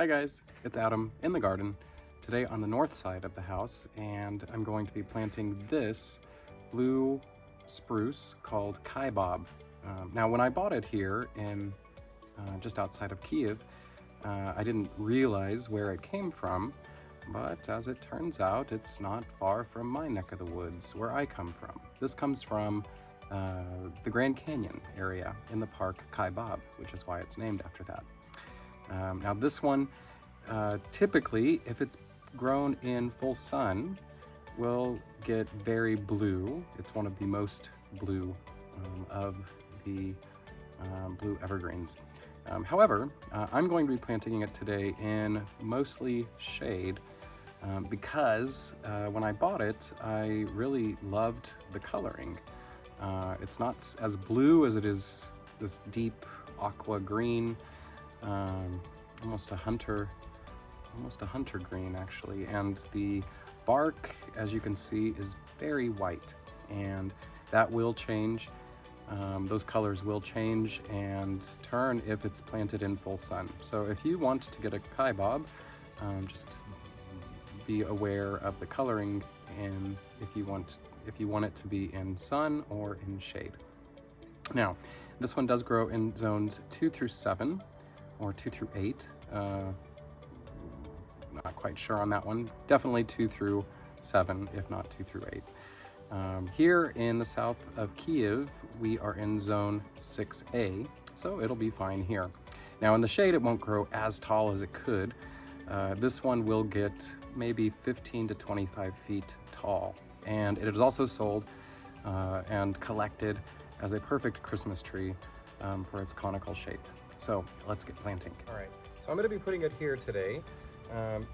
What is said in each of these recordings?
Hi guys, it's Adam in the garden, today on the north side of the house, and I'm going to be planting this blue spruce called Kaibab. Now when I bought it here in just outside of Kyiv, I didn't realize where it came from, but as it turns out, it's not far from my neck of the woods, where I come from. This comes from the Grand Canyon area in the park Kaibab, which is why it's named after that. Now this one, typically, if it's grown in full sun, will get very blue. It's one of the most blue of the blue evergreens. However, I'm going to be planting it today in mostly shade because when I bought it, I really loved the coloring. It's not as blue as it is this deep aqua green, almost a hunter green actually, and the bark, as you can see, is very white, and that will change. Those colors will change and turn if it's planted in full sun. So if you want to get a Kaibab, just be aware of the coloring, and if you want it to be in sun or in shade. Now, this one does grow in zones 2 through 7 or 2 through 8. Not quite sure on that one. Definitely 2 through 7, if not 2 through 8. Here in the south of Kyiv, we are in zone 6A, so it'll be fine here. Now in the shade, it won't grow as tall as it could. This one will get maybe 15 to 25 feet tall, and it is also sold and collected as a perfect Christmas tree for its conical shape. So let's get planting. All right, so I'm going to be putting it here today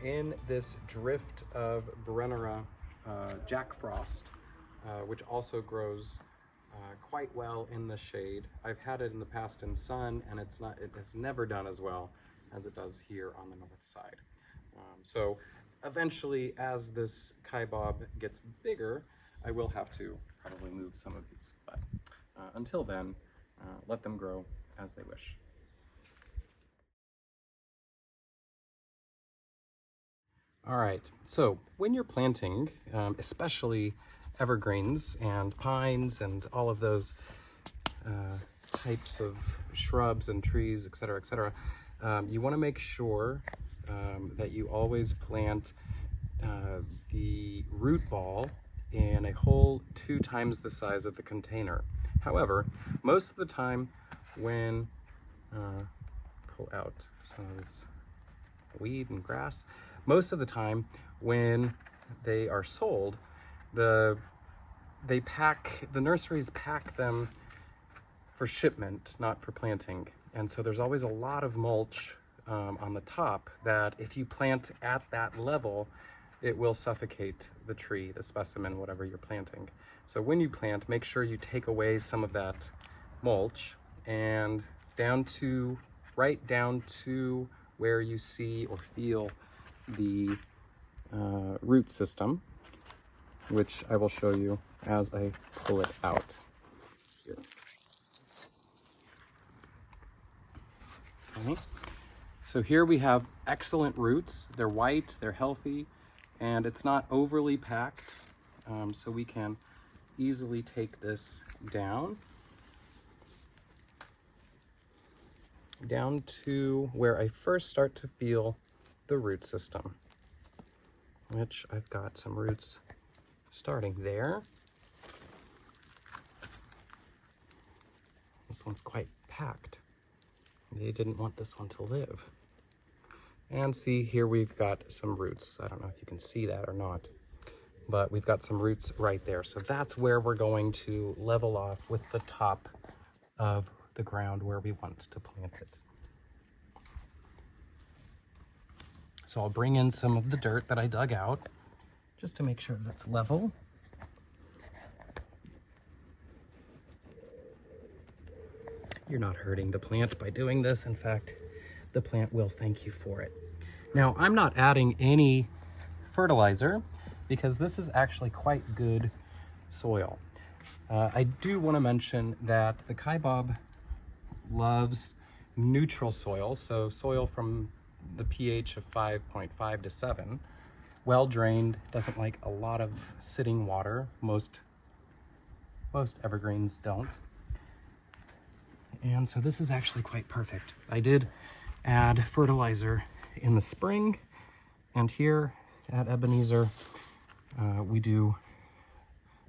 in this drift of Brennera Jack Frost, which also grows quite well in the shade. I've had it in the past in sun, and it has never done as well as it does here on the north side. So eventually, as this Kaibab gets bigger, I will have to probably move some of these, but until then, let them grow as they wish. All right, so when you're planting, especially evergreens and pines and all of those types of shrubs and trees, etc., you want to make sure that you always plant the root ball in a hole 2 times the size of the container. However, most of the time when pull out some of this weed and grass, most of the time when they are sold, the nurseries pack them for shipment, not for planting. And so there's always a lot of mulch on the top that if you plant at that level, it will suffocate the tree, the specimen, whatever you're planting. So when you plant, make sure you take away some of that mulch and right down to where you see or feel the root system, which I will show you as I pull it out here. Okay. So here we have excellent roots. They're white, they're healthy, and it's not overly packed, so we can easily take this down to where I first start to feel the root system, which I've got some roots starting there. This one's quite packed. They didn't want this one to live. And see, here we've got some roots. I don't know if you can see that or not, but we've got some roots right there. So that's where we're going to level off with the top of the ground where we want to plant it. So I'll bring in some of the dirt that I dug out just to make sure that it's level. You're not hurting the plant by doing this. In fact, the plant will thank you for it. Now, I'm not adding any fertilizer because this is actually quite good soil. I do want to mention that the Kaibab loves neutral soil, so soil from the pH of 5.5 to 7. Well drained, doesn't like a lot of sitting water. Most evergreens don't. And so this is actually quite perfect. I did add fertilizer in the spring, and here at Ebenezer, we do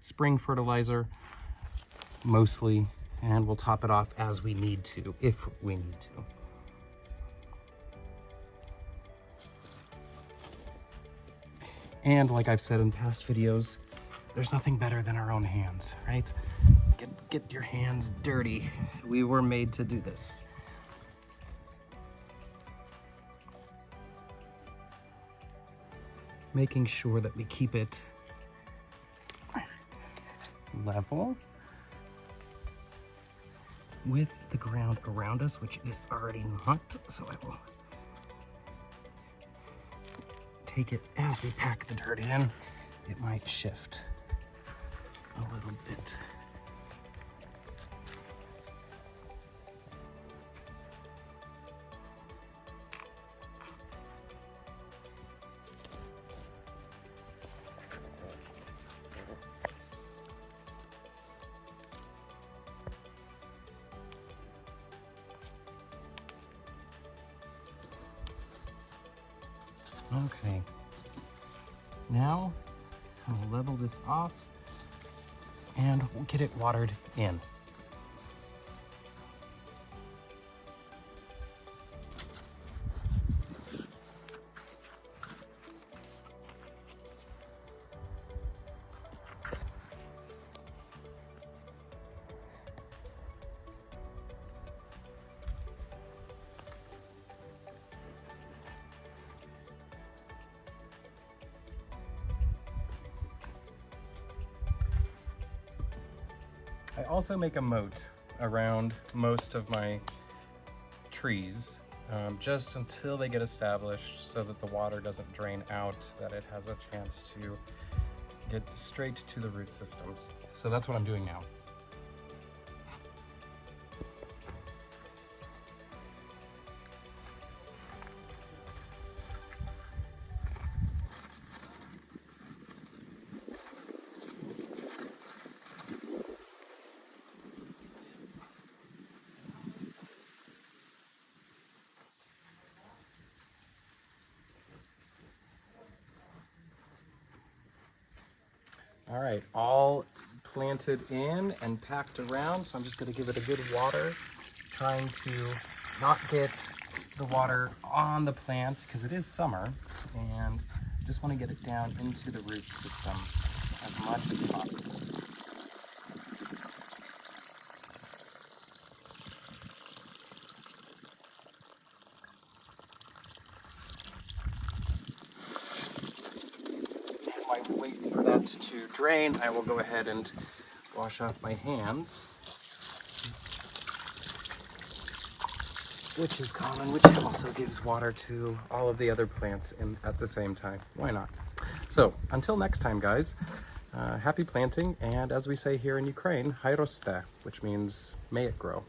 spring fertilizer mostly, and we'll top it off as we need to, if we need to. And like I've said in past videos, there's nothing better than our own hands, right? Get your hands dirty. We were made to do this. Making sure that we keep it level with the ground around us, which is already not, so I will take it as we pack the dirt in. It might shift a little bit. Okay, now I'll level this off and we'll get it watered in. I also make a moat around most of my trees, just until they get established so that the water doesn't drain out, that it has a chance to get straight to the root systems. So that's what I'm doing now. All right, all planted in and packed around, so I'm just gonna give it a good water, trying to not get the water on the plant because it is summer, and just wanna get it down into the root system as much as possible. While I wait for that to drain, I will go ahead and wash off my hands, which is common, which also gives water to all of the other plants at the same time. Why not? So until next time, guys, happy planting, and as we say here in Ukraine, haj roste, which means may it grow.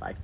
Bye.